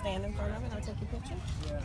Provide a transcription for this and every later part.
stand in front of it and I'll take your picture? Yeah.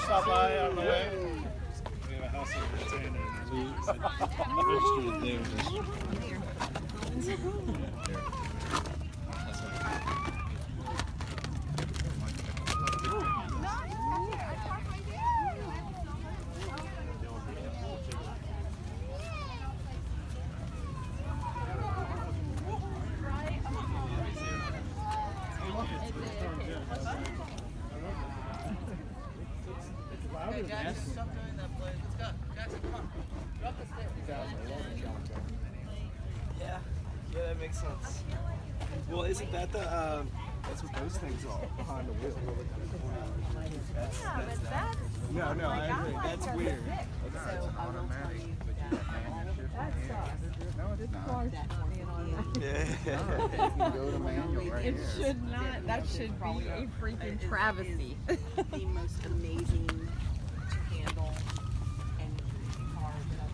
Stop by on the way. We have a house in Montana. Yeah, that makes sense. Well, isn't that the, that's what those things are, behind the wheel. No, I agree, that's weird. So I will tell you that No, it's not. Yeah. It should not. That should be a freaking travesty. The most amazing to handle and car that I've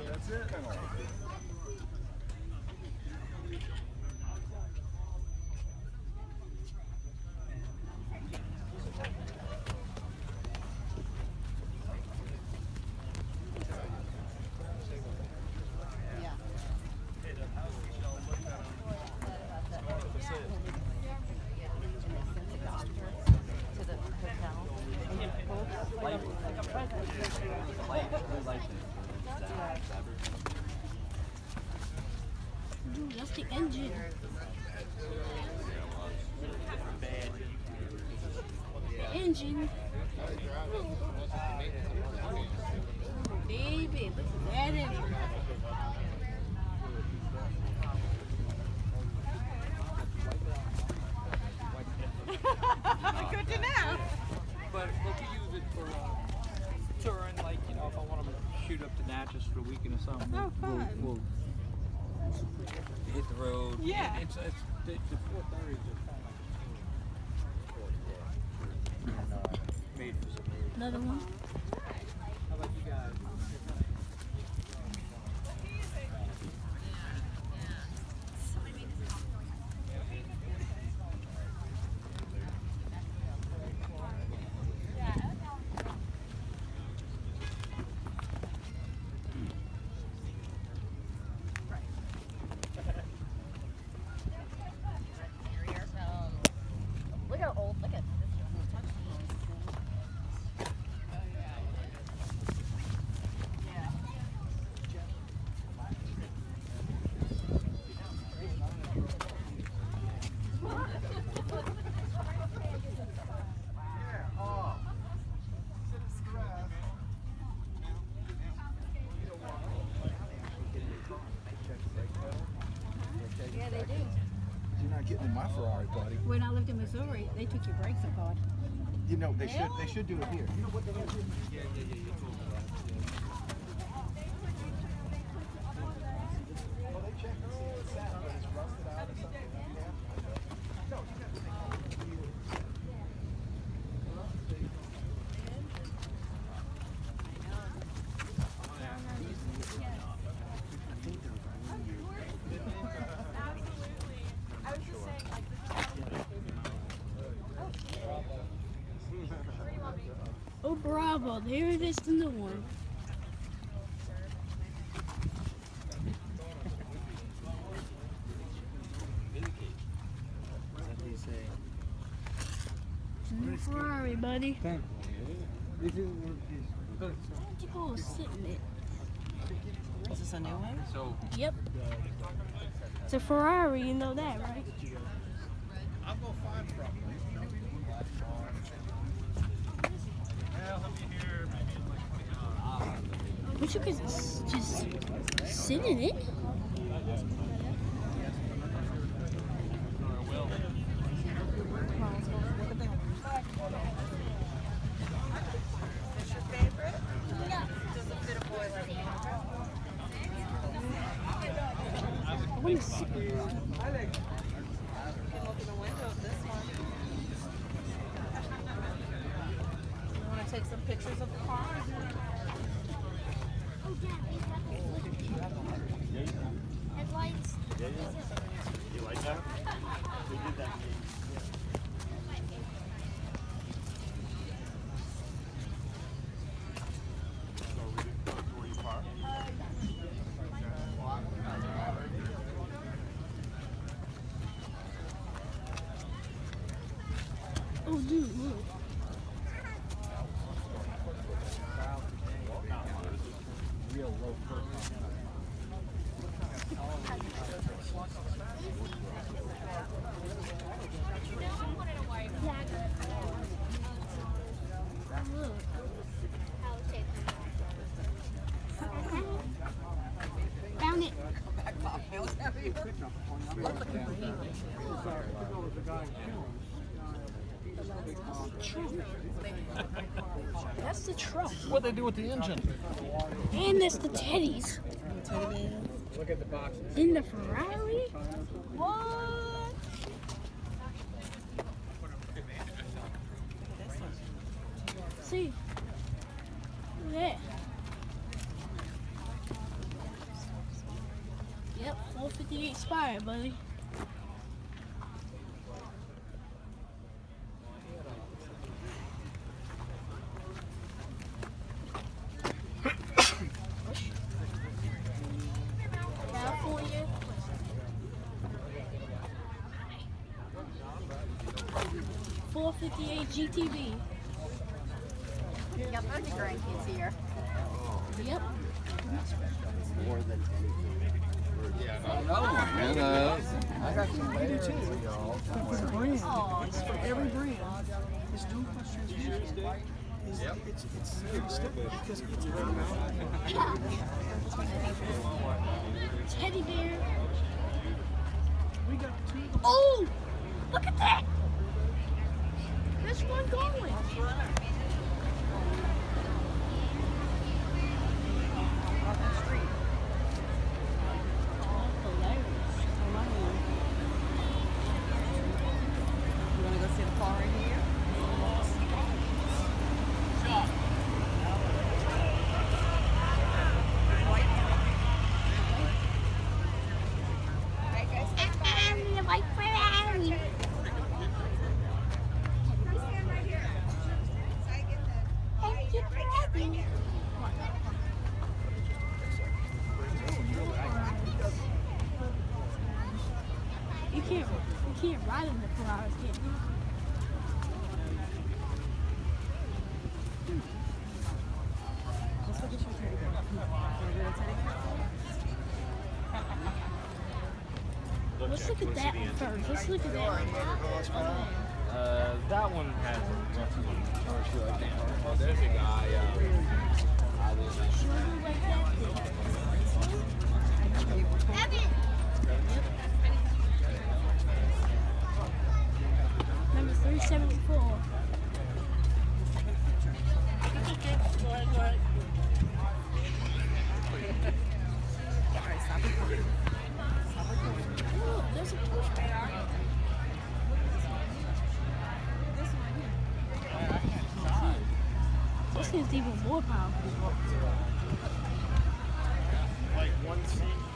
That's it. Ooh, that's the engine. The engine. Baby, look at that engine. Good to know. But we could use it for touring, like, you know, if I want to shoot up to Natchez for a weekend or something. Oh, fun. We'll hit the road. Yeah. It's the 430s are kind of made for some road. Another one. How about you guys? Look how old. Look at this. Yeah, they do. You're not getting in my Ferrari, buddy. When I lived in Missouri, they took your brakes apart. You know, they should do it here. You know what they do? Well, they check and see if it's sound, but it's rusted out or something. No, you got to Bravo, there it is, the new one. It's a new Ferrari, buddy. Thank you. This is Why don't you go sit in it? Is this a new one? so. Yep. It's a Ferrari, you know that, right? I'll go find from Wish you could just sit in it. Is your favorite? Does it fit a boy like you? I want to sit in it. You can look in the window of this one. You want to take some pictures of the car? Headlights. You like that? We did that. Oh, dude, look. Real low profile. Look. Found it. That's the truck. What they do with the engine? And that's the teddies. Look at the boxes. In the Ferrari? What? See? Look at that. Yep, 458 expired, buddy. California. 458 GTV. You got both the grandkids here. Yep. More than Another one, man. I got some later too. Oh, It's for every brand. This dual clutch transmission is it's very stupid because it's Teddy bear. we got two. Oh! Look at that! There's one going. You want to go see the car in here? I'm the white Ferrari. Thank you, Ferrari. You can't ride in the Ferraris, can you? Let's look at that one first. Let's look at that one. That one has a rough one. Oh, there's a guy. Number 374. Look, there's a push bar. This thing's even more powerful. like one seat.